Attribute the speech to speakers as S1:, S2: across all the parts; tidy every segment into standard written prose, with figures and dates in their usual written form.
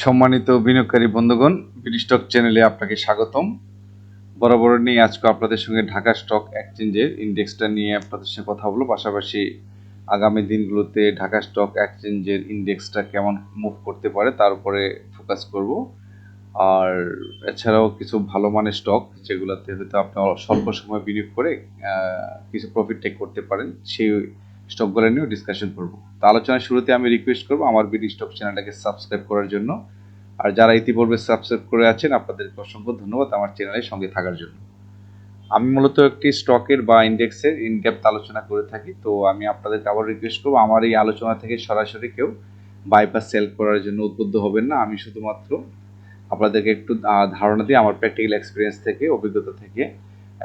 S1: সম্মানিত বিনিয়োগকারী বন্ধুগণ, বিডি স্টক চ্যানেলে আপনাকে স্বাগতম। বরাবর নিয়ে আজকে আপনাদের সঙ্গে ঢাকা স্টক এক্সচেঞ্জের ইন্ডেক্সটা নিয়ে আপনাদের সঙ্গে কথা বলবো। পাশাপাশি আগামী দিনগুলোতে ঢাকা স্টক এক্সচেঞ্জের ইন্ডেক্সটা কেমন মুভ করতে পারে তার উপরে ফোকাস করব। আর এছাড়াও কিছু ভালো মানের স্টক যেগুলোতে হয়তো আপনি স্বল্প সময় বিনিয়োগ করে কিছু প্রফিট টেক করতে পারেন, সেই স্টকগুলো নিয়েও ডিসকাশন করব। তো আলোচনার শুরুতে আমি রিকোয়েস্ট করব আমার বিডি স্টক চ্যানেলটাকে সাবস্ক্রাইব করার জন্য। আর যারা ইতিপূর্বে সাবস্ক্রাইব করে আছেন আপনাদেরকে অসংখ্য ধন্যবাদ আমার চ্যানেলের সঙ্গে থাকার জন্য। আমি মূলত একটি স্টকের বা ইন্ডেক্সের ইনডেপথ আলোচনা করে থাকি। তো আমি আপনাদেরকে আবার রিকোয়েস্ট করবো আমার এই আলোচনা থেকে সরাসরি কেউ বাইপাস সেল করার জন্য উদ্বুদ্ধ হবেন না। আমি শুধুমাত্র আপনাদেরকে একটু ধারণা দিয়ে আমার প্র্যাকটিক্যাল এক্সপিরিয়েন্স থেকে, অভিজ্ঞতা থেকে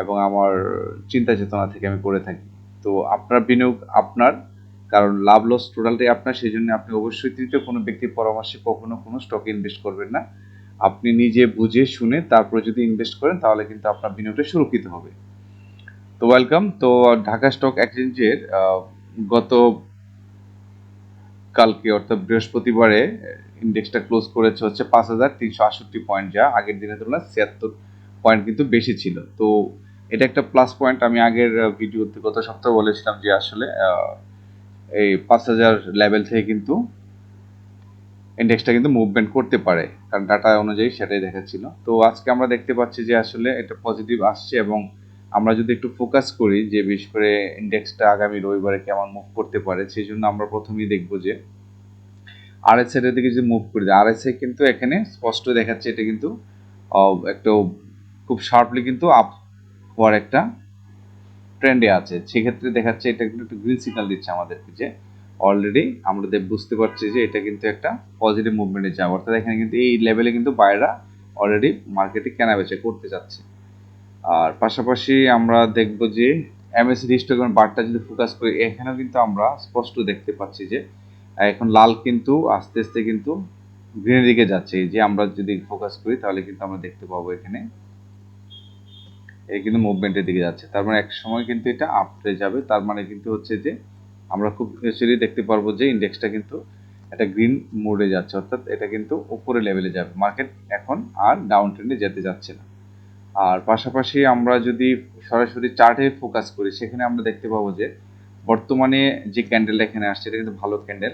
S1: এবং আমার চিন্তা চেতনা থেকে আমি করে থাকি। তো আপনার বিনিয়োগ আপনার, কারণ লাভ লস টোটালটাই আপনার, সেই জন্য আপনি অবশ্যই তৃতীয় কোনো ব্যক্তির পরামর্শে কখনো কোনো স্টকে ইনভেস্ট করবেন না। আপনি নিজে বুঝে শুনে তারপরে যদি ইনভেস্ট করেন তাহলে কিন্তু আপনার বিনিয়োগটা সুরক্ষিত হবে। তো ওয়েলকাম। তো ঢাকা স্টক এক্সচেঞ্জের গত কালকে অর্থাৎ বৃহস্পতিবারে ইন্ডেক্সটা ক্লোজ করেছে হচ্ছে 5,368 পয়েন্ট, যা আগের দিনের তুলনায় 76 পয়েন্ট কিন্তু বেশি ছিল। তো এটা একটা প্লাস পয়েন্ট। আমি আগের ভিডিওতে গত সপ্তাহে বলেছিলাম যে আসলে এই 5,000 লেভেল থেকে কিন্তু ইন্ডেক্সটা কিন্তু মুভমেন্ট করতে পারে, কারণ ডাটা অনুযায়ী সেটাই দেখাচ্ছিল। তো আজকে আমরা দেখতে পাচ্ছি যে আসলে এটা পজিটিভ আসছে, এবং আমরা যদি একটু ফোকাস করি যে বিশেষ করে ইন্ডেক্সটা আগামী রবিবারে কেমন মুভ করতে পারে, সেই জন্য আমরা প্রথমেই দেখবো যে আরএসআই এর দিকে যদি মুভ করি, আরএসআই কিন্তু এখানে স্পষ্ট দেখাচ্ছে এটা কিন্তু একটা খুব শার্পলি কিন্তু আপ হওয়ার একটা ট্রেন্ডে আছে। সেক্ষেত্রে দেখাচ্ছে এটা কিন্তু একটু গ্রিন সিগন্যাল দিচ্ছে আমাদেরকে যে অলরেডি আমরা বুঝতে পারছি যে এটা কিন্তু একটা পজিটিভ মুভমেন্টে যাবে। অর্থাৎ এখানে কিন্তু এই লেভেলে কিন্তু বায়াররা অলরেডি মার্কেটে কেনা বেচা করতে যাচ্ছে। আর পাশাপাশি আমরা দেখব যে এমএসসি স্টকের বারটা যদি ফোকাস করি, এখানেও কিন্তু আমরা স্পষ্ট দেখতে পাচ্ছি যে এখন লাল কিন্তু আস্তে আস্তে কিন্তু গ্রিনের দিকে যাচ্ছে। এই যে আমরা যদি ফোকাস করি তাহলে কিন্তু আমরা দেখতে পাবো এখানে কিন্তু মুভমেন্টের দিকে যাচ্ছে। তার মানে এক সময় কিন্তু এটা আপটে যাবে। তার মানে কিন্তু হচ্ছে যে আমরা খুব ইজিলি দেখতে পারবো যে ইন্ডেক্সটা কিন্তু একটা গ্রিন মোডে যাচ্ছে, অর্থাৎ এটা কিন্তু উপরে লেভেলে যাবে। মার্কেট এখন আর ডাউন ট্রেন্ডে যেতে যাচ্ছে না। আর পাশাপাশি আমরা যদি সরাসরি চার্টে ফোকাস করি, সেখানে আমরা দেখতে পাবো যে বর্তমানে যে ক্যান্ডেলটা এখানে আসছে এটা কিন্তু ভালো ক্যান্ডেল,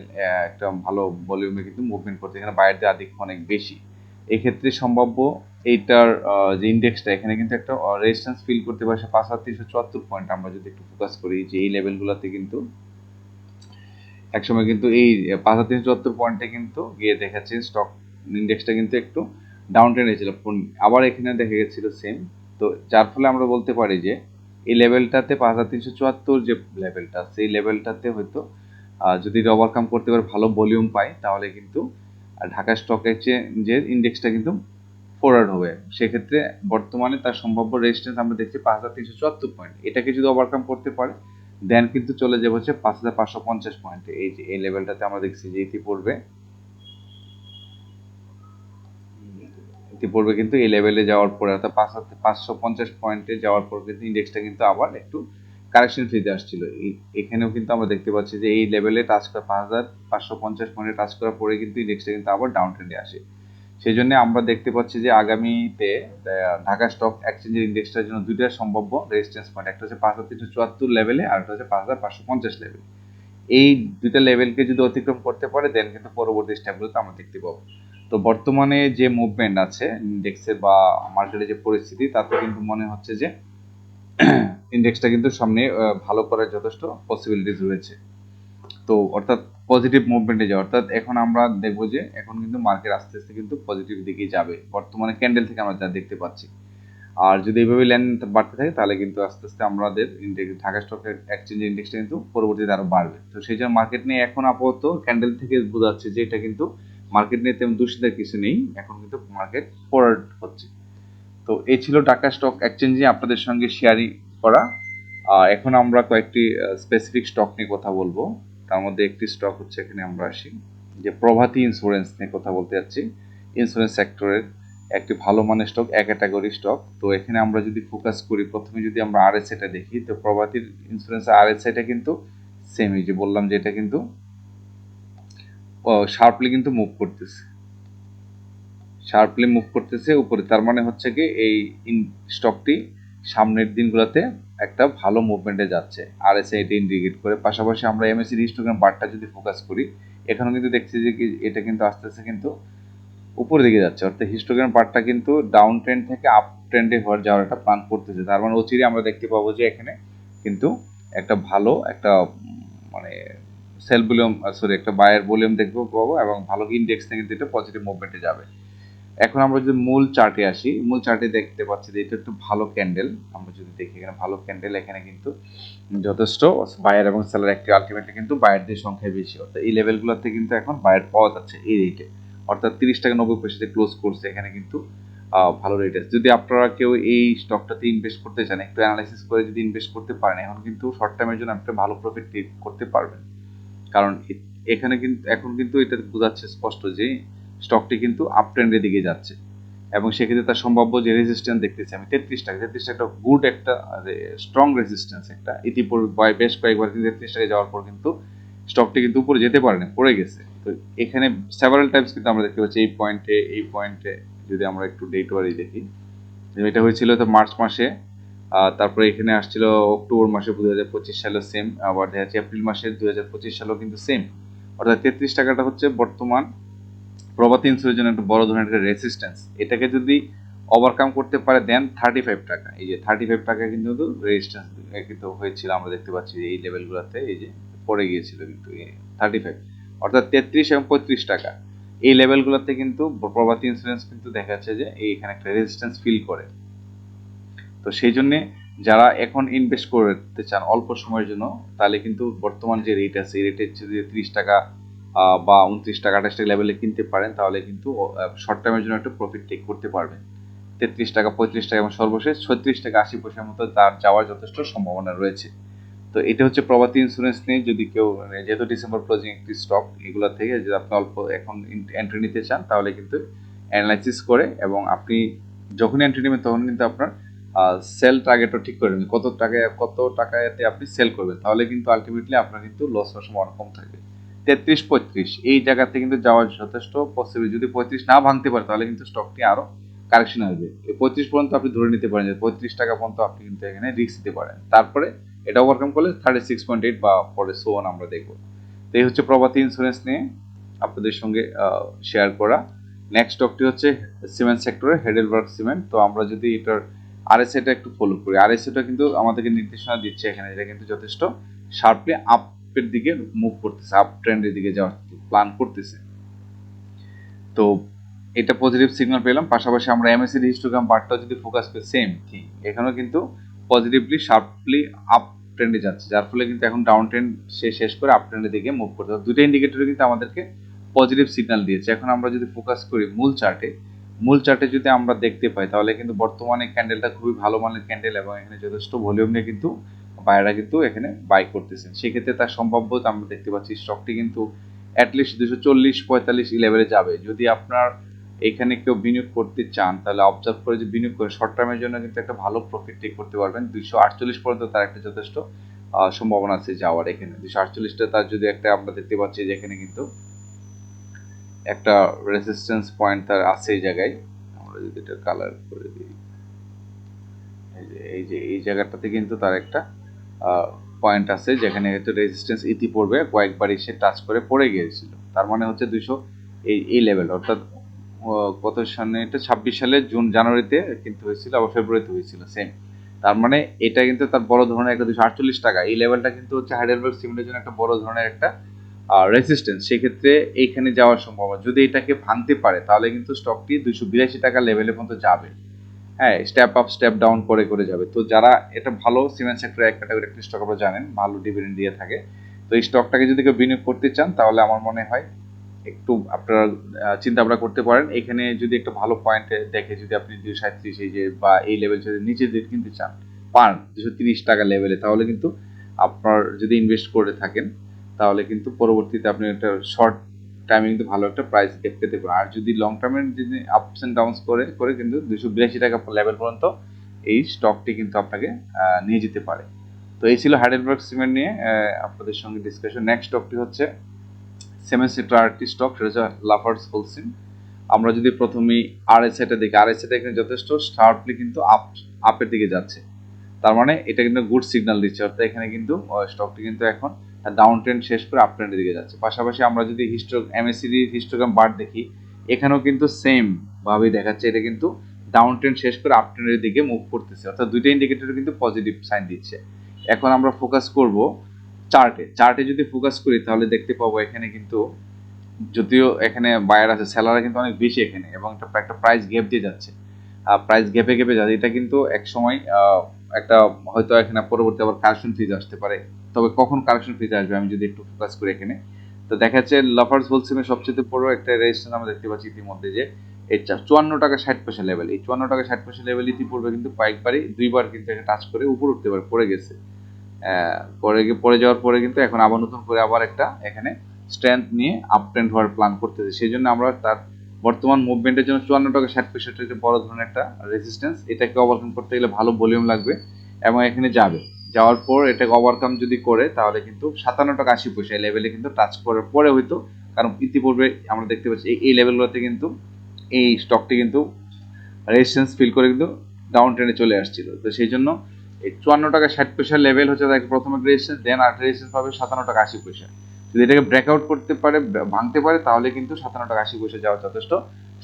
S1: একটা ভালো ভলিউমে কিন্তু মুভমেন্ট করছে। এখানে বাইরের আধিক্য অনেক বেশি। এক্ষেত্রে সম্ভাব্য এইটার যে ইন্ডেক্সটা এখানে কিন্তু একটা রেজিস্ট্যান্স ফিল করতে পারে 5,374 পয়েন্ট। আমরা যদি একটু ফোকাস করি যে এই লেভেলগুলোতে কিন্তু একসময় কিন্তু এই 5,374 পয়েন্টে কিন্তু গিয়ে দেখাচ্ছে স্টক ইন্ডেক্সটা কিন্তু একটু ডাউন ট্রেন্ডে ছিল, আবার এখানে দেখা গেছিল সেম। তো যার ফলে আমরা বলতে পারি যে এই লেভেলটাতে 5,374 যে লেভেলটা, সেই লেভেলটাতে হয়তো যদি ওভারকাম করতে পারে, ভালো ভলিউম পাই, তাহলে কিন্তু ঢাকা স্টক এক্সচেঞ্জের ইন্ডেক্সটা কিন্তু ফরওয়ার্ড হবে। সেক্ষেত্রে বর্তমানে তার সম্ভাব্য রেজিস্ট্যান্স আমরা দেখছি 5,374 পয়েন্ট। এটাকে যদি ওভারকাম করতে পারে দেন কিন্তু চলে যাবে হচ্ছে 5,550 পয়েন্টে। এই যে এই লেভেলটাতে আমরা দেখছি যে ইতিপূর্বে কিন্তু এই লেভেলে যাওয়ার পরে অর্থাৎ 5,550 পয়েন্টে যাওয়ার পর কিন্তু ইন্ডেক্সটা কিন্তু আবার একটু কারেকশন ফেজে আসছিল। এখানেও কিন্তু আমরা দেখতে পাচ্ছি যে এই লেভেলে টাচ করা 5,550 পয়েন্টে টাচ করার পরে কিন্তু ইন্ডেক্সটা কিন্তু আবার ডাউন ট্রেন্ডে আসে। সেই জন্য আমরা দেখতে পাচ্ছি যে আগামীতে ঢাকা স্টক এক্সচেঞ্জের ইন্ডেক্সটার জন্য দুইটা সম্ভাব্য রেজিস্ট্যান্স পয়েন্ট, একটা হচ্ছে 5,374 লেভেলে আর একটা হচ্ছে 5,550 লেভেল। এই দুইটা লেভেলকে যদি অতিক্রম করতে পারে দেন কিন্তু পরবর্তী স্টেপগুলোতে আমরা দেখতে পাবো। তো বর্তমানে যে মুভমেন্ট আছে ইন্ডেক্সে বা মার্কেটে যে পরিস্থিতি, তাতে কিন্তু মনে হচ্ছে যে ইন্ডেক্সটা কিন্তু সামনে ভালো করার যথেষ্ট পসিবিলিটিস রয়েছে। তো অর্থাৎ পজিটিভ মুভমেন্টে যাওয়া, অর্থাৎ এখন আমরা দেখবো যে এখন কিন্তু মার্কেট আস্তে আস্তে কিন্তু পজিটিভ দিকে যাবে বর্তমানে ক্যান্ডেল থেকে আমরা যা দেখতে পাচ্ছি। আর যদি এইভাবে লেনদেন বাড়তে থাকে তাহলে কিন্তু আস্তে আস্তে আমাদের ইন্ডেক্স ঢাকা স্টক এক্সচেঞ্জ ইন্ডেক্সটা কিন্তু পরবর্তীতে আরো বাড়বে। তো সেই জন্য মার্কেট নিয়ে এখন আপাতত ক্যান্ডেল থেকে বোঝা যাচ্ছে যে এটা কিন্তু মার্কেট নিয়ে তেমন দুশ্চিন্তার কিছু নেই, এখন কিন্তু মার্কেট ফরওয়ার্ড হচ্ছে। তো এই ছিল ঢাকা স্টক এক্সচেঞ্জে আপনাদের সঙ্গে শেয়ারিং করা। এখন আমরা কয়েকটি স্পেসিফিক স্টক নিয়ে কথা বলবো। তার মধ্যে একটি স্টক হচ্ছে, এখানে আমরা আসি যে প্রভাতী ইন্স্যুরেন্স নিয়ে কথা বলতে যাচ্ছি। ইন্স্যুরেন্স সেক্টরের একটি ভালো মানের স্টক, এক ক্যাটাগরি স্টক। তো এখানে আমরা যদি ফোকাস করি, প্রথমে যদি আমরা আরএসআইটা দেখি, তো প্রভাতীর ইন্স্যুরেন্সের আরএসআইটা কিন্তু সেম, এই যে বললাম যে এটা কিন্তু শার্পলি কিন্তু মুভ করতেছে। শার্পলি মুভ করতেছে উপরে, তার মানে হচ্ছে কি এই স্টকটি সামনের দিনগুলোতে একটা ভালো মুভমেন্টে যাচ্ছে। RSI এটা ইন্ডিকেট করে। পাশাপাশি আমরা MACD হিস্টোগ্রাম বারটা যদি ফোকাস করি, এখানেও কিন্তু দেখছি যে কি এটা কিন্তু আস্তে আস্তে কিন্তু উপরের দিকে যাচ্ছে, অর্থাৎ হিস্টোগ্রাম পার্টটা কিন্তু ডাউন ট্রেন্ড থেকে আপ ট্রেন্ডে যাওয়ার একটা প্ল্যান করতেছে। তার মানে অচিরে আমরা দেখতে পাবো যে এখানে কিন্তু একটা ভালো একটা মানে সেল ভলিউম, সরি একটা বায়ার ভলিউম দেখতে পাবো, এবং ভালো ইন্ডেক্স থেকে কিন্তু এটা পজিটিভ মুভমেন্টে যাবে। এখন আমরা যদি মূল চার্টে আসি, মূল চার্টে দেখতে পাচ্ছি যে এটা একটু ভালো ক্যান্ডেল। আমরা যদি দেখি এখানে ভালো ক্যান্ডেল, এখানে কিন্তু যথেষ্ট বায়ার এবং সেলার একটি, আলটিমেটলি কিন্তু বায়ারদের সংখ্যা বেশি, অর্থাৎ এই লেভেলগুলোতে কিন্তু এখন বায়ার পাওয়া যাচ্ছে এই রেটে, অর্থাৎ 30 টাকা 90 পয়সাতে ক্লোজ করছে, এখানে কিন্তু ভালো রেট আছে। যদি আপনারা কেউ এই স্টকটাতে ইনভেস্ট করতে চান, একটু অ্যানালাইসিস করে যদি ইনভেস্ট করতে পারেন, এখন কিন্তু শর্ট টাইমের জন্য আপনি ভালো প্রফিট করতে পারবেন। কারণ এখানে কিন্তু এখন কিন্তু এটা বোঝাচ্ছে স্পষ্ট যে স্টকটি কিন্তু আপ ট্রেন্ডের দিকে যাচ্ছে, এবং সেক্ষেত্রে তার সম্ভাব্য যে রেজিস্ট্যান্স দেখতেছি আমি 33 টাকা, 33 টাকা একটা গুড একটা স্ট্রং রেজিস্ট্যান্স একটা। ইতিপূর্বে বেশ কয়েকবার কিন্তু 33 টাকা যাওয়ার পর কিন্তু স্টকটি কিন্তু উপরে যেতে পারে না, পড়ে গেছে। তো এখানে সেভারাল টাইমস কিন্তু আমরা দেখতে পাচ্ছি এই পয়েন্টে যদি আমরা একটু ডেট ওয়ারি দেখি, এটা হয়েছিল তো মার্চ মাসে, তারপরে এখানে আসছিল অক্টোবর মাসে 2025 সালেও সেম, আবার দেখা যাচ্ছে এপ্রিল মাসে 2025 সালেও কিন্তু সেম। অর্থাৎ 33 টাকাটা হচ্ছে বর্তমান প্রভাতী ইন্স্যুরের জন্য একটা বড় ধরনের একটা রেসিস্ট্যান্স। এটাকে যদি ওভারকাম করতে পারে দেন 35 টাকা, এই যে 35 টাকা কিন্তু রেজিস্ট্যান্স কিন্তু হয়েছিল, আমরা দেখতে পাচ্ছি এই লেভেলগুলোতে এই যে পড়ে গিয়েছিল কিন্তু 35, অর্থাৎ 33 এবং 35 টাকা এই লেভেলগুলোতে কিন্তু প্রভাতী ইন্স্যুরেন্স কিন্তু দেখা যাচ্ছে যে এইখানে একটা রেজিস্ট্যান্স ফিল করে। তো সেই জন্যে যারা এখন ইনভেস্ট করতে চান অল্প সময়ের জন্য, তাহলে কিন্তু বর্তমান যে রেট আছে এই রেটে যদি 30 টাকা বা 29 টাকা 28 টাকা লেভেলে কিনতে পারেন, তাহলে কিন্তু শর্ট টাইমের জন্য একটা প্রফিট টেক করতে পারবেন। 33 টাকা 35 টাকা এবং সর্বশেষ 36 টাকা 80 পয়সার মতো তার যাওয়ার যথেষ্ট সম্ভাবনা রয়েছে। তো এটা হচ্ছে প্রভাতী ইন্স্যুরেন্স নিয়ে, যদি কেউ যেহেতু ডিসেম্বর ক্লোজিং একটি স্টক, এগুলো থেকে যদি আপনি অল্প এখন এন্ট্রি নিতে চান, তাহলে কিন্তু অ্যানালাইসিস করে, এবং আপনি যখনই এন্ট্রি নেবেন তখন কিন্তু আপনার সেল টার্গেটও ঠিক করে নেবেন, কত টাকাতে আপনি সেল করবেন, তাহলে কিন্তু আলটিমেটলি আপনার কিন্তু লস হওয়ার সম্ভাবনা কম থাকবে। 33-35 এই জায়গাতে কিন্তু যাওয়ার যথেষ্ট পসিবল। যদি 35 না ভাঙতে পারে, তাহলে কিন্তু স্টকটি আরো কারেকশন আসবে। 35 পর্যন্ত আপনি ধরে নিতে পারেন যে 35 টাকা পর্যন্ত আপনি কিন্তু এখানে রিস্ক দিতে পারেন, তারপরে এটা ওভারকাম করলে 36.8 বা পরে সোন আমরা দেখবো। তো এই হচ্ছে প্রভাতী ইন্স্যুরেন্স নিয়ে আপনাদের সঙ্গে শেয়ার করা। নেক্সট স্টকটি হচ্ছে সিমেন্ট সেক্টরে হেডেলবার্গ সিমেন্ট। তো আমরা যদি এটার RSIটা একটু ফলো করি, RSIটা কিন্তু আমাদেরকে নির্দেশনা দিচ্ছে এখানে, এটা কিন্তু যথেষ্ট শার্পলি আপের দিকে মুভ করতেছে, আপ ট্রেন্ডের দিকে যাওয়ার প্ল্যান করতেছে। তো এটা পজিটিভ সিগন্যাল পেলাম। পাশাপাশি আমরা MACD হিস্টোগ্রাম বারটাও যদি ফোকাস করি, সেম থিং, এখানেও কিন্তু পজিটিভলি শার্পলি আপ ট্রেন্ডে যাচ্ছে, যার ফলে কিন্তু এখন ডাউন ট্রেন্ড শেষ করে আপ ট্রেন্ডের দিকে মুভ করতে হবে। দুটো ইন্ডিকেটর কিন্তু আমাদেরকে পজিটিভ সিগন্যাল দিয়েছে। এখন আমরা যদি ফোকাস করি মূল চার্টে যদি আমরা দেখতে পাই, তাহলে কিন্তু বর্তমানে ক্যান্ডেলটা খুবই ভালো মানের ক্যান্ডেল, এবং এখানে যথেষ্ট ভলিউম নিয়ে কিন্তু বায়াররা কিন্তু এখানে বাই করতেছেন। সেক্ষেত্রে তার সম্ভাব্যতা আমরা দেখতে পাচ্ছি স্টকটি কিন্তু অ্যাটলিস্ট 240-45 লেভেলে যাবে। যদি আপনার এখানে কেউ বিনিয়োগ করতে চান, তাহলে অবজার্ভ করে যে বিনিয়োগ করে শর্ট টার্মের জন্য কিন্তু একটা ভালো প্রফিট টেক করতে পারবেন। 248 পর্যন্ত তার একটা যথেষ্ট সম্ভাবনা আছে যাওয়ার। এখানে 248টা তার যদি একটা আমরা দেখতে পাচ্ছি যে এখানে কিন্তু একটা রেজিস্ট্যান্স পয়েন্ট তার আছে এই জায়গায়। আমরা যদি এটা কালার করে দিই, এই জায়গাটাতে কিন্তু তার একটা পয়েন্ট আছে যেখানে হয়তো রেজিস্ট্যান্স ইতিপূর্বে কয়েকবার এসে টাচ করে পড়ে গিয়েছিল। তার মানে হচ্ছে 200 এই লেভেল, অর্থাৎ কত সালে এটা 26 সালে জানুয়ারিতে কিন্তু হয়েছিল, আবার ফেব্রুয়ারিতে হয়েছিল সেম। তার মানে এটা কিন্তু তার বড় ধরনের একটা 248 টাকা এই লেভেলটা কিন্তু হচ্ছে হাইডেলবার্গ সিমেন্টের জন্য একটা বড় ধরনের একটা রেজিস্ট্যান্স। সেক্ষেত্রে এইখানে যাওয়ার সম্ভাবনা, যদি এটাকে ভাঙতে পারে, তাহলে কিন্তু স্টকটি 282 টাকা লেভেলে পর্যন্ত যাবে। হ্যাঁ, স্টেপ আপ স্টেপ ডাউন করে করে যাবে। তো যারা এটা ভালো সিমেন্ট সেক্টরে এক ক্যাটাগরি একটা স্টক আপনারা জানেন ভালো ডিভিডেন্ড দিয়ে থাকে, তো এই স্টকটাকে যদি কেউ বিনিয়োগ করতে চান, তাহলে আমার মনে হয় একটু আপনারা চিন্তা ভাবনা করতে পারেন। এখানে যদি একটা ভালো পয়েন্টে দেখে যদি আপনি 237 এই যে বা এই লেভেল যদি নিচে দিয়ে কিনতে চান পান 230 টাকা লেভেলে, তাহলে কিন্তু আপনার যদি ইনভেস্ট করে থাকেন, তাহলে কিন্তু পরবর্তীতে আপনি একটা শর্ট টাইমে কিন্তু ভালো একটা প্রাইস পেতে পারেন। আর যদি লং টার্মে যদি আপস অ্যান্ড ডাউনস করে করে কিন্তু 282 টাকা লেভেল পর্যন্ত এই স্টকটি কিন্তু আপনাকে নিয়ে যেতে পারে। তো এই ছিল হাইডেলবার্গ সিমেন্ট নিয়ে আপনাদের সঙ্গে ডিসকাশন। নেক্সট স্টকটি হচ্ছে সিমেন্ট সেক্টর আরেকটি স্টক, সেটা হচ্ছে লাফার্জ হোলসিম। আমরা যদি প্রথমেই আরএসআইটা দেখি, আরএসআইটা এখানে যথেষ্ট শার্পলি কিন্তু আপের দিকে যাচ্ছে, তার মানে এটা কিন্তু গুড সিগন্যাল দিচ্ছে, অর্থাৎ এখানে কিন্তু স্টকটি কিন্তু এখন ডাউন ট্রেন্ড শেষ করে আপ ট্রেন্ডের দিকে যাচ্ছে। পাশাপাশি আমরা যদি এমএসসিডি হিস্টোগ্রাম বার দেখি, এখানেও কিন্তু সেম ভাবেই দেখাচ্ছে, এটা কিন্তু ডাউন ট্রেন্ড শেষ করে আপ ট্রেন্ডের দিকে মুভ করতেছে, অর্থাৎ দুইটা ইন্ডিকেটর কিন্তু পজিটিভ সাইন দিচ্ছে। এখন আমরা ফোকাস করব চার্টে যদি ফোকাস করি তাহলে দেখতে পাবো এখানে কিন্তু, যদিও এখানে বায়ার আছে, সেলাররা কিন্তু অনেক বেশি এখানে, এবং একটা প্রাইস গ্যাপ দিয়ে যাচ্ছে, প্রাইস গ্যাপে যাচ্ছে। এটা কিন্তু এক সময় একটা হয়তো এখানে পরবর্তী আবার কারেকশন ফিজ আসতে পারে, তবে কখন কারেকশন ফিজ আসবে আমি যদি একটু ফোকাস করি এখানে, তো দেখা যাচ্ছে লাফার্স হোলসেলের সবচেয়ে বড় একটা রেজিস্ট্যান্স আমরা দেখতে পাচ্ছি ইতিমধ্যে, যে এই 54 টাকা 60 পয়সা লেভেল, এই 54 টাকা 60 পয়সা লেভেল ইতিপূর্বে কিন্তু কয়েকবারই দুইবার কিন্তু এটা টাচ করে উপর উঠতে পারে, পড়ে গেছে, পড়ে যাওয়ার পরে কিন্তু এখন আবার নতুন করে আবার একটা এখানে স্ট্রেংথ নিয়ে আপ ট্রেন্ড হওয়ার প্ল্যান করতেছে। সেই জন্য আমরা তার বর্তমান মুভমেন্টের জন্য 54 টাকা 60 পয়সাটা একটা বড় ধরনের একটা রেজিস্ট্যান্স, এটাকে ওভারকাম করতে গেলে ভালো ভলিউম লাগবে, এবং এখানে যাওয়ার পর এটাকে ওভারকাম যদি করে তাহলে কিন্তু 57 টাকা 80 পয়সা লেভেলে কিন্তু টাচ করার পরে হয়তো, কারণ ইতিপূর্বে আমরা দেখতে পাচ্ছি এই লেভেলগুলোতে কিন্তু এই স্টকটি কিন্তু রেজিস্ট্যান্স ফিল করে কিন্তু ডাউন ট্রেন্ডে চলে আসছিল। তো সেই জন্য এই 54 টাকা 60 পয়সা লেভেল হচ্ছে তাকে প্রথমে রেজিস্ট্যান্স, দেন আর রেজিস্ট্যান্স পাবে 57 টাকা 80 পয়সা। যদি এটাকে ব্রেকআউট করতে পারে, ভাঙতে পারে, তাহলে কিন্তু 57 টাকা 80 পয়সা যাওয়ার যথেষ্ট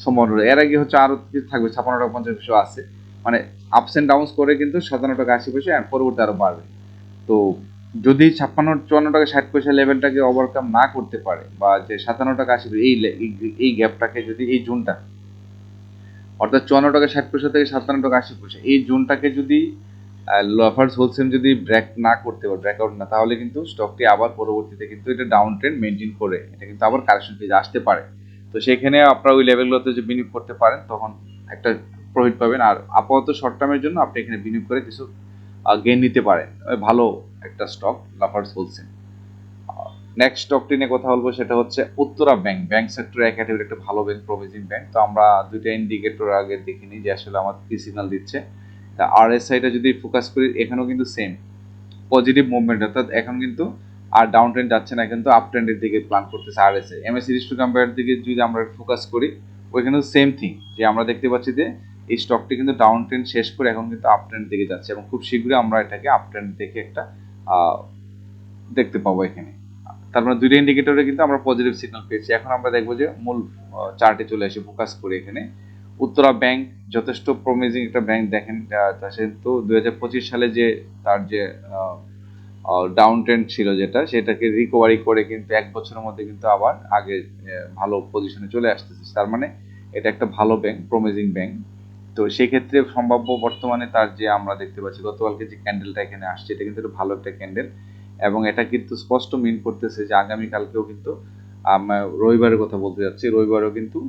S1: সম্ভাবনা রয়েছে। এর আগে হচ্ছে আরো কিছু থাকবে, 56 টাকা 50 পয়সা আছে, মানে আপস এন্ড ডাউনস করে কিন্তু 57 টাকা 80 পয়সা আর পরবর্তী আরো বাড়বে। তো যদি 54 টাকা 60 পয়সা লেভেলটাকে ওভারকাম না করতে পারে, বা যে 57 টাকা 80 এই গ্যাপটাকে যদি, এই জোনটা অর্থাৎ 54 টাকা 60 পয়সা থেকে 57 টাকা 80 পয়সা এই জোনটাকে যদি লাফার্স হোলসেল যদি ব্রেক না করতে পারে, ব্রেকআউট না, তাহলে কিন্তু স্টকটি আবার পরবর্তীতে কিন্তু এটা ডাউন ট্রেন্ড মেনটেন করে এটা কিন্তু আবার কারেকশন ফেজে আসতে পারে। তো সেখানে আপনারা ওই লেভেলগুলোতে যে বিনিয়োগ করতে পারেন তখন একটা প্রফিট পাবেন, আর আপাতত শর্ট টার্মের জন্য আপনি এখানে বিনিয়োগ করে কিছু গেইন নিতে পারেন। ভালো একটা স্টক লাফার্স হোলসেল। নেক্সট স্টকটি নিয়ে কথা বলবো, সেটা হচ্ছে উত্তরা ব্যাংক, ব্যাংক সেক্টরের ক্যাটাগরি একটা ভালো ব্যাংক, প্রমিজিং ব্যাংক। তো আমরা দুইটা ইন্ডিকেটর আগে দেখিনি যে আসলে আমার কি সিগন্যাল দিচ্ছে। তা আরএসআইটা যদি ফোকাস করি, এখানেও কিন্তু সেম পজিটিভ মুভমেন্ট, অর্থাৎ এখন কিন্তু আর ডাউন ট্রেন্ড যাচ্ছে না, কিন্তু আপ ট্রেন্ডের দিকে প্ল্যান করতেছে আরএসআই। এমএসসি হিস্টোগ্রামের দিকে যদি আমরা ফোকাস করি, ওইখানেও সেম থিং, যে আমরা দেখতে পাচ্ছি যে এই স্টকটি কিন্তু ডাউন ট্রেন্ড শেষ করে এখন কিন্তু আপ ট্রেন্ড দিকে যাচ্ছে, এবং খুব শীঘ্রই আমরা এটাকে আপ ট্রেন্ড দেখে একটা দেখতে পাবো এখানে। তারপরে দুইটা ইন্ডিকেটরে কিন্তু আমরা পজিটিভ সিগন্যাল পেয়েছি। এখন আমরা দেখবো যে মূল চার্টে চলে আসি, ফোকাস করি এখানে। উত্তরা ব্যাংক যথেষ্ট প্রমিজিং একটা ব্যাংক। দেখেন কিন্তু 2025 সালে যে তার যে ডাউন ট্রেন্ড ছিল, সেটাকে রিকভারি করে কিন্তু এক বছরের মধ্যে কিন্তু আবার আগে ভালো পজিশনে চলে আসতেছে, তার মানে এটা একটা ভালো ব্যাংক, প্রমিজিং ব্যাংক। তো সেক্ষেত্রে সম্ভাব্য বর্তমানে তার যে আমরা দেখতে পাচ্ছি গতকালকে যে ক্যান্ডেলটা এখানে আসছে, এটা কিন্তু ভালো একটা ক্যান্ডেল, এবং এটা কিন্তু স্পষ্ট মিন করতেছে যে আগামীকালকেও কিন্তু রবিবারের কথা বলতে যাচ্ছি, রবিবারেও কিন্তু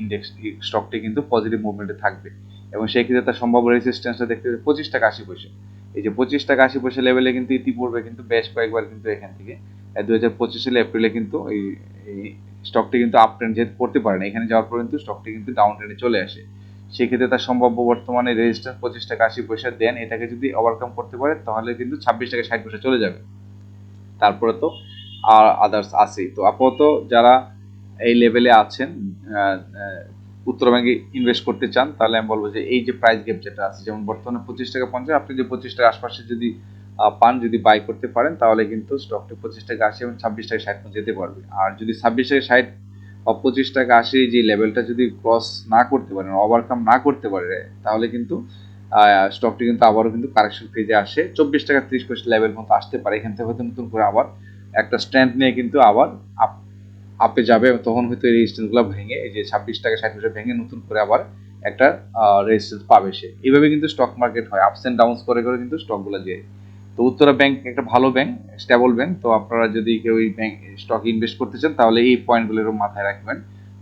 S1: ইন্ডেক্স স্টকটি কিন্তু পজিটিভ মুভমেন্টে থাকবে, এবং সেই ক্ষেত্রে তার সম্ভাব্য রেজিস্ট্যান্সটা দেখতে 25 টাকা 80 পয়সা। এই যে 25 টাকা 80 পয়সা লেভেলে কিন্তু ইতিপূর্বে কিন্তু বেশ কয়েকবার কিন্তু এখান থেকে 2025 সালে এপ্রিলে কিন্তু এই স্টকটি কিন্তু আপ ট্রেন্ড যেহেতু করতে পারে না, এখানে যাওয়ার পর কিন্তু স্টকটি কিন্তু ডাউন ট্রেন্ডে চলে আসে। সেক্ষেত্রে তার সম্ভাব্য বর্তমানে রেজিস্ট্যান্স 25 টাকা 80 পয়সা, দেন এটাকে যদি ওভারকাম করতে পারে তাহলে কিন্তু 26 টাকা 60 পয়সা চলে যাবে। তারপরে তো আর আদার্স আছেই। তো আপাতত যারা এই লেভেলে আছেন, উত্তর ব্যাংকে ইনভেস্ট করতে চান, তাহলে আমি বলবো যে এই যে প্রাইস গ্যাপ যেটা আছে, যেমন বর্তমানে 25 টাকা 50, আপনি যে 25 টাকা আশপাশে যদি পান, যদি বাই করতে পারেন, তাহলে কিন্তু স্টকটি 25 টাকা 80 এবং 26 টাকা 60 যেতে পারবে। আর যদি 26 টাকা 60 বা 25 টাকা 80 যে লেভেলটা যদি ক্রস না করতে পারেন, ওভারকাম না করতে পারে, তাহলে কিন্তু স্টকটি কিন্তু আবারও কিন্তু কারেকশন ফেজে আসে 24 টাকা 30 পয়সা লেভেল মতো আসতে পারে। এখান থেকে হয়তো নতুন করে আবার একটা স্ট্রেংথ নিয়ে কিন্তু আবার আপে যাবে, তখন হয়তো এই রেজিস্ট্যান্সগুলো ভেঙে, এই যে 26 টাকা 60 পয়সা ভেঙে নতুন করে আবার একটা রেজিস্ট্যান্স পাবে সে। এইভাবে কিন্তু স্টক মার্কেট হয়, আপস এন্ড ডাউনস করে করে কিন্তু স্টকগুলো যায়। তো উত্তরা ব্যাংক একটা ভালো ব্যাংক, স্টেবল ব্যাংক। তো আপনারা যদি কেউ এই ব্যাংক স্টক ইনভেস্ট করতে চান, তাহলে এই পয়েন্টগুলোর মাথায় রাখবেন,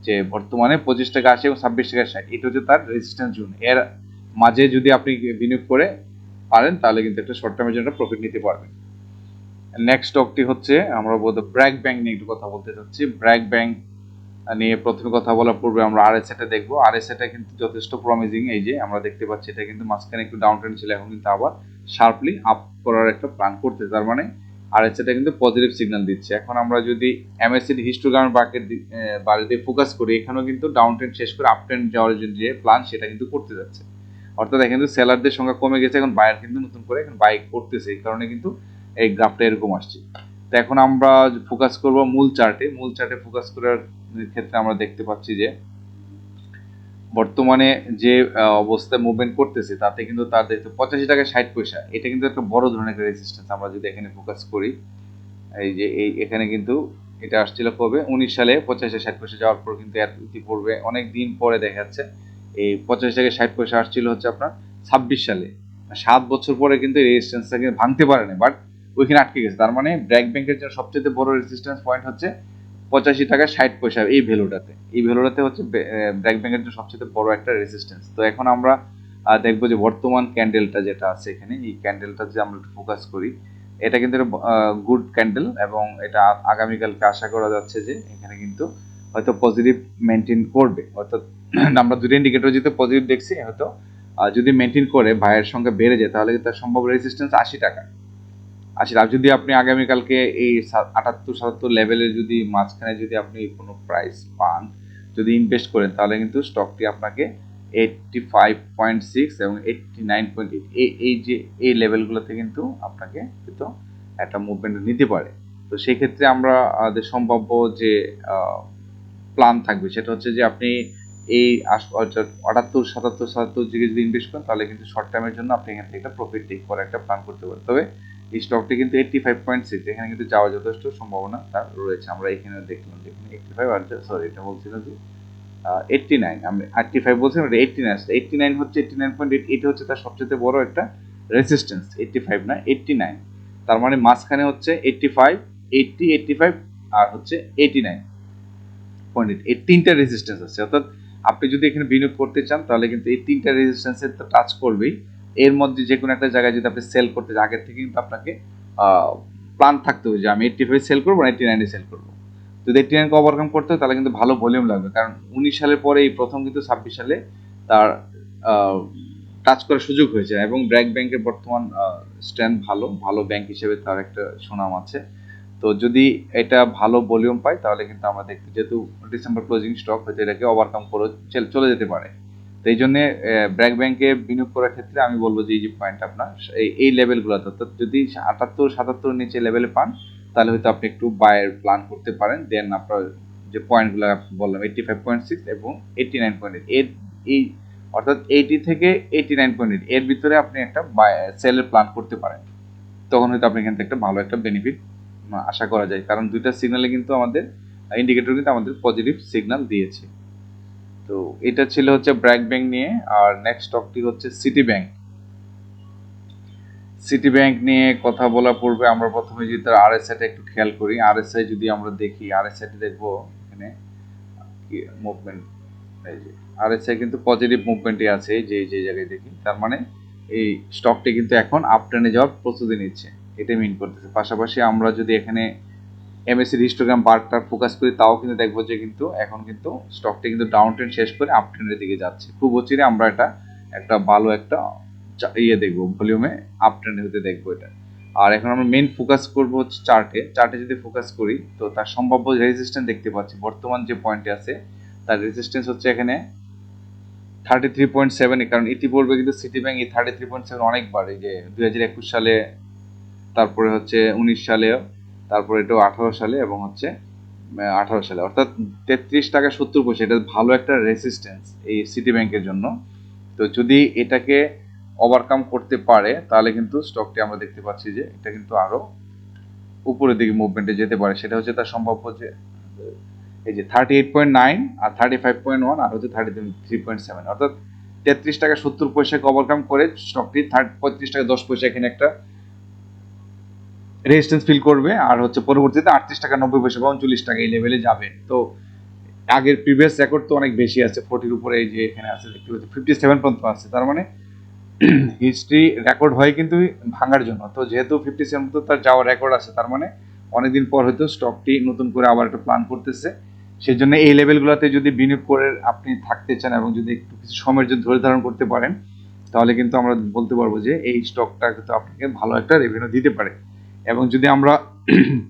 S1: যে বর্তমানে 25 টাকা 80 এবং 26 টাকা 60 এটা হচ্ছে তার রেজিস্ট্যান্স জোন। এর মাঝে যদি আপনি বিনিয়োগ করে পারেন, তাহলে কিন্তু একটা শর্ট টার্মের জন্য প্রফিট নিতে পারবেন। নেক্সট স্টকটি হচ্ছে, আমরা বলতে ব্র্যাক ব্যাংক নিয়ে একটু কথা বলতে চাচ্ছি। ব্র্যাক ব্যাংক নিয়ে প্রথমে কথা বলার পূর্বে আমরা আরএসআইটা দেখবো। আরএসআইটা কিন্তু যথেষ্ট প্রমিজিং, এই যে আমরা দেখতে পাচ্ছি এটা কিন্তু মাঝখানে একটু ডাউন ট্রেন্ড ছিল, এখন কিন্তু আবার শার্পলি আপ করার একটা প্ল্যান করতে, তার মানে আরএসআইটা কিন্তু পজিটিভ সিগন্যাল দিচ্ছে। এখন আমরা যদি এমএসসিডি হিস্টোগ্রাম বাড়িতে ফোকাস করি, এখানেও কিন্তু ডাউন ট্রেন্ড শেষ করে আপ ট্রেন্ড যাওয়ার যে প্ল্যান সেটা কিন্তু করতে যাচ্ছে। অর্থাৎ এখানে কিন্তু সেলারদের সংখ্যা কমে গেছে, এখন বায়ার কিন্তু নতুন করে এখন বাই করতেছে, এই কারণে কিন্তু এই গ্রাফটা এরকম আসছে। তো এখন আমরা ফোকাস করব মূল চার্টে ফোকাস করার ক্ষেত্রে আমরা দেখতে পাচ্ছি যে বর্তমানে যে অবস্থায় মুভমেন্ট করতেছে তাতে কিন্তু তার দেখতে 85 টাকা 60 পয়সা, এটা কিন্তু একটা বড় ধরনের একটা রেজিস্ট্যান্স। আমরা যদি এখানে ফোকাস করি, এই যে এখানে কিন্তু এটা আসছিল কবে 19 সালে 85 টাকা 60 পয়সা যাওয়ার পর কিন্তু এর ইতিপূর্বে অনেক দিন পরে দেখা যাচ্ছে এই 85 টাকা 60 পয়সা আসছিল হচ্ছে আপনার 26 সালে। 7 বছর পরে কিন্তু এই রেজিস্ট্যান্সটাকে ভাঙতে পারে না, বাট ওইখানে আটকে গেছে। তার মানে ব্র্যাক ব্যাংকের জন্য সবচেয়ে বড় রেজিস্ট্যান্স পয়েন্ট হচ্ছে 85 টাকা 60 পয়সা। এই ভ্যালুটাতে হচ্ছে ব্র্যাক ব্যাংকের জন্য সবচেয়ে বড় একটা রেজিস্ট্যান্স। তো এখন আমরা দেখবো যে বর্তমান ক্যান্ডেলটা যেটা আছে এখানে, এই ক্যান্ডেলটা যে আমরা একটু ফোকাস করি, এটা কিন্তু গুড ক্যান্ডেল এবং এটা আগামীকালকে আশা করা যাচ্ছে যে এখানে কিন্তু হয়তো পজিটিভ মেনটেন করবে। অর্থাৎ আমরা দুটো ইন্ডিকেটর যেহেতু পজিটিভ দেখছি, হয়তো যদি মেনটেন করে ভাইয়ের সংখ্যা বেড়ে যায় তাহলে তার সম্ভব রেজিস্ট্যান্স 80 টাকা। আর যদি আপনি আগামীকালকে এই 78-77 লেভেলের যদি মাঝখানে যদি আপনি কোনো প্রাইস পান, যদি ইনভেস্ট করেন, তাহলে কিন্তু স্টকটি আপনাকে 85.6 এবং 89.8 এই যে এই লেভেলগুলোতে কিন্তু আপনাকে কিন্তু একটা মুভমেন্ট নিতে পারে। তো সেই ক্ষেত্রে আমরা আমাদের সম্ভাব্য যে প্ল্যান থাকবে সেটা হচ্ছে যে আপনি এই 78-77 দিকে যদি ইনভেস্ট করেন, তাহলে কিন্তু শর্ট টাইমের জন্য আপনি এখান থেকে একটা প্রফিট টেক করে একটা প্ল্যান করতে পারেন। তবে এই স্টকটি কিন্তু 85.6 এখানে কিন্তু যাওয়ার যথেষ্ট সম্ভাবনা তার রয়েছে। আমরা এখানে দেখলাম যে এখানে 85 আর সরি এটা বলছিলাম যে 89, আমি 85 বলছিলাম, এটা 89 আসছে। 89 হচ্ছে 89.8, এটা হচ্ছে তার সবচেয়ে বড় একটা রেজিস্ট্যান্স। 85 না 89, তার মানে মাঝখানে হচ্ছে 85, 80, 85 আর হচ্ছে 89.8, এই তিনটা রেজিস্ট্যান্স আছে। অর্থাৎ আপনি যদি এখানে বিনিয়োগ করতে চান তাহলে কিন্তু এই তিনটা রেজিস্ট্যান্সের তো টাচ করবেই। এর মধ্যে যে কোনো একটা জায়গায় যদি আপনি সেল করতে চান, আগের থেকে কিন্তু আপনাকে প্ল্যান থাকতে হবে যে আমি 85 সেল করবো না 89 সেল করবো। যদি 89কে ওভারকাম করতে হয় তাহলে কিন্তু ভালো ভলিউম লাগবে, কারণ 19 সালের পরে এই প্রথম কিন্তু 26 সালে তার টাচ করার সুযোগ হয়েছে এবং ব্র্যাক ব্যাংকের বর্তমান স্ট্যান্ড ভালো ব্যাংক হিসেবে তার একটা সুনাম আছে। তো যদি এটা ভালো ভলিউম পায় তাহলে কিন্তু আমরা দেখি যেহেতু ডিসেম্বর ক্লোজিং স্টক হয়তো এটাকে ওভারকাম করে চলে যেতে পারে। তো এই জন্য ব্র্যাক ব্যাংকে বিনিয়োগ করার ক্ষেত্রে আমি বলবো যে এই যে পয়েন্ট আপনার এই লেভেলগুলোতে, অর্থাৎ যদি 78-77 নিচে লেভেলে পান তাহলে হয়তো আপনি একটু বায়ের প্ল্যান করতে পারেন। দেন আপনার যে পয়েন্টগুলো বললাম 85.6 এবং 89.8, এর এই অর্থাৎ 80 থেকে 89.8 এর ভিতরে আপনি একটা সেলের প্ল্যান করতে পারেন। তখন হয়তো আপনি এখান থেকে একটা ভালো একটা বেনিফিট আশা করা যায়, কারণ দুইটা সিগন্যালে কিন্তু আমাদের ইন্ডিকেটর কিন্তু আমাদের পজিটিভ সিগন্যাল দিয়েছে। তো এটা ছিল হচ্ছে ব্র্যাক ব্যাংক নিয়ে। আর নেক্সট স্টকটি হচ্ছে সিটি ব্যাংক নিয়ে কথা বলার পূর্বে আমরা প্রথমে যদি তার আরএসআইটা একটু খেয়াল করি। আরএসআই যদি আমরা দেখি, আরএসআইটি দেখবো এখানে কি মুভমেন্ট, এই যে আরএসআই কিন্তু পজিটিভ মুভমেন্টে আছে যে জায়গায় দেখি, তার মানে এই স্টকটি কিন্তু এখন আপ ট্রেন্ডে যাওয়ার প্রস্তুতি নিচ্ছে, এটাই মিন করতেছে। পাশাপাশি আমরা যদি এখানে এমএসসি হিস্টোগ্রাম বারটা ফোকাস করি, তাও কিন্তু দেখবো যে কিন্তু এখন কিন্তু স্টকটি কিন্তু ডাউন ট্রেন্ড শেষ করে আপ ট্রেন্ডের দিকে যাচ্ছে। খুব অচিরে আমরা একটা ভালো একটা দেখবো ভলিউমে আপ ট্রেন্ড হতে দেখবো এটা। আর এখন আমরা মেইন ফোকাস করবো হচ্ছে চার্টে যদি ফোকাস করি তো তার সম্ভাব্য রেজিস্ট্যান্স দেখতে পাচ্ছি। বর্তমান যে পয়েন্টে আছে তার রেজিস্ট্যান্স হচ্ছে এখানে 33.7, কারণ ইতিপূর্বে কিন্তু সিটি ব্যাংক এই 33.7 অনেকবার, এই যে 2021 সালে, তারপরে হচ্ছে 19 সালে, তারপরে এটাও 18 সালে এবং হচ্ছে 18 সালে, অর্থাৎ 33 টাকা 70 পয়সা, এটা ভালো একটা রেসিস্ট্যান্স এই সিটি ব্যাংকের জন্য। তো যদি এটাকে ওভারকাম করতে পারে তাহলে কিন্তু স্টকটি আমরা দেখতে পাচ্ছি যে এটা কিন্তু আরো উপরের দিকে মুভমেন্টে যেতে পারে। সেটা হচ্ছে তার সম্ভাব্য যে এই যে 38.9 আর 35.1 আর হচ্ছে 33.7, অর্থাৎ 33 টাকা 70 পয়সাকে ওভারকাম করে স্টকটি 35 টাকা 10 পয়সা এখানে একটা রেজিস্ট্যান্স ফিল করবে, আর হচ্ছে পরবর্তীতে 38 টাকা 90 পয়সা বা 39 টাকা এই লেভেলে যাবে। তো আগের প্রিভিয়াস রেকর্ড তো অনেক বেশি আছে, 40-র উপরে, এই যে এখানে আছে দেখতে পাচ্ছি 57 পর্যন্ত আছে, তার মানে হিস্ট্রি রেকর্ড হয় কিন্তু ভাঙার জন্য। তো যেহেতু 57 পর্যন্ত তার যাওয়ার রেকর্ড আছে, তার মানে অনেকদিন পর হয়তো স্টকটি নতুন করে আবার একটা প্ল্যান করতেছে। সেই জন্য এই লেভেলগুলোতে যদি বিনিয়োগ করে আপনি থাকতে চান এবং যদি একটু কিছু সময়ের জন্য ধরে ধারণ করতে পারেন, তাহলে কিন্তু আমরা বলতে পারবো যে এই স্টকটা কিন্তু আপনাকে ভালো একটা রেভিনিউ দিতে পারে। এবং যদি আমরা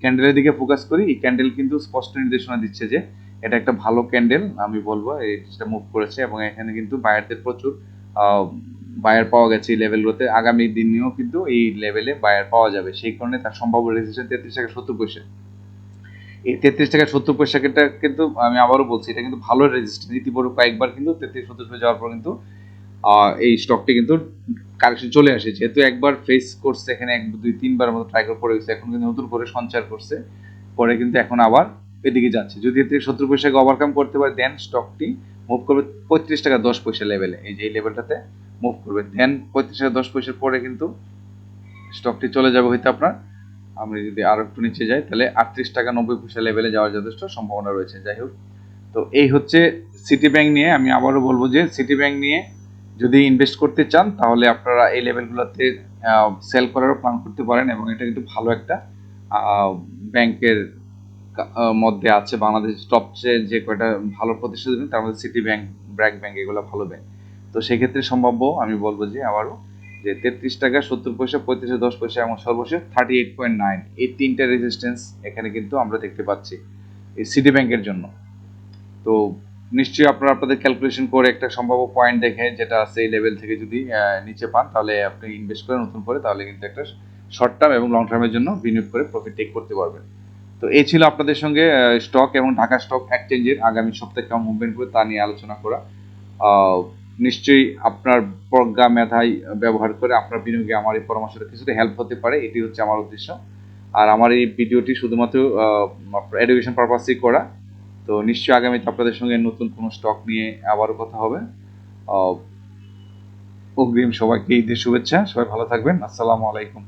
S1: ক্যান্ডেলের দিকে ফোকাস করি, এই ক্যান্ডেল কিন্তু স্পষ্ট নির্দেশনা দিচ্ছে যে এটা একটা ভালো ক্যান্ডেল, আমি বলবো এটা মুভ করেছে এবং এখানে কিন্তু বায়ারদের প্রচুর বায়ার পাওয়া গেছে এই লেভেলগুলোতে। আগামী দিনেও কিন্তু এই লেভেলে বায়ার পাওয়া যাবে, সেই কারণে তার সম্ভাব্য রেজিস্ট্যান্স 33 টাকা 70 পয়সা। এই 33 টাকা 70 পয়সাটা কিন্তু আমি আবারও বলছি, এটা কিন্তু ভালো রেজিস্ট্যান্স। ইতিপূর্বে কয়েকবার কিন্তু 33-70 যাওয়ার পর কিন্তু এই স্টকটি কিন্তু কারেকশন চলে আসে, যেহেতু একবার ফেস করছে এখানে 1 2 3 বার মতো ট্রাই করে পড়ে গেছে, এখন কিন্তু নতুন করে সঞ্চার করছে, পরে কিন্তু এখন আবার এদিকে যাচ্ছে। যদি 70 পয়সাকে ওভারকাম করতে পারে দেন স্টকটি মুভ করবে 35 টাকা 10 পয়সা লেভেলে, এই যে এই লেভেলটাতে মুভ করবে, দেন 35 টাকা 10 পয়সার পরে কিন্তু স্টকটি চলে যাবে হয়তো আপনার, আমি যদি আরো একটু নিচে যাই তাহলে 38 টাকা 90 পয়সা লেভেলে যাওয়ার যথেষ্ট সম্ভাবনা রয়েছে। যাই হোক, তো এই হচ্ছে সিটি ব্যাংক নিয়ে। আমি আবারও বলবো যে সিটি ব্যাংক নিয়ে যদি ইনভেস্ট করতে চান তাহলে আপনারা এই লেভেলগুলোতে সেল করারও প্ল্যান করতে পারেন, এবং এটা কিন্তু ভালো একটা ব্যাংকের মধ্যে আছে। বাংলাদেশ সবচেয়ে যে কয়টা ভালো প্রতিষ্ঠান তার মধ্যে সিটি ব্যাংক, ব্র্যাক ব্যাংক, এগুলো ভালো ব্যাংক। তো সেক্ষেত্রে সম্ভাব্য আমি বলবো যে আবারও যে 33 টাকা 70 পয়সা, 35 টাকা 10 পয়সা এবং সর্বশেষ 38.9, এই তিনটা রেজিস্ট্যান্স এখানে কিন্তু আমরা দেখতে পাচ্ছি এই সিটি ব্যাংকের জন্য। তো নিশ্চয়ই আপনারা আপনাদের ক্যালকুলেশন করে একটা সম্ভাব্য পয়েন্ট দেখে যেটা আছে এই লেভেল থেকে যদি নিচে পান তাহলে আপনি ইনভেস্ট করে নতুন করে, তাহলে কিন্তু একটা শর্ট টার্ম এবং লং টার্মের জন্য বিনিয়োগ করে প্রফিট টেক করতে পারবেন। তো এই ছিল আপনাদের সঙ্গে স্টক এবং ঢাকা স্টক এক্সচেঞ্জের আগামী সপ্তাহে কেমন মুভমেন্ট করে তা নিয়ে আলোচনা করা। নিশ্চয়ই আপনার প্রজ্ঞা মেধায় ব্যবহার করে আপনার বিনিয়োগে আমার এই পরামর্শটা কিছুটা হেল্প হতে পারে, এটি হচ্ছে আমার উদ্দেশ্য। আর আমার এই ভিডিওটি শুধুমাত্র এডুকেশন পারপাসেই করা। তো নিশ্চয়ই আগামীতে আপনাদের সঙ্গে নতুন কোনো স্টক নিয়ে আবারও কথা হবে। অগ্রিম সবাইকে ঈদের শুভেচ্ছা, সবাই ভালো থাকবেন। আসসালামু আলাইকুম।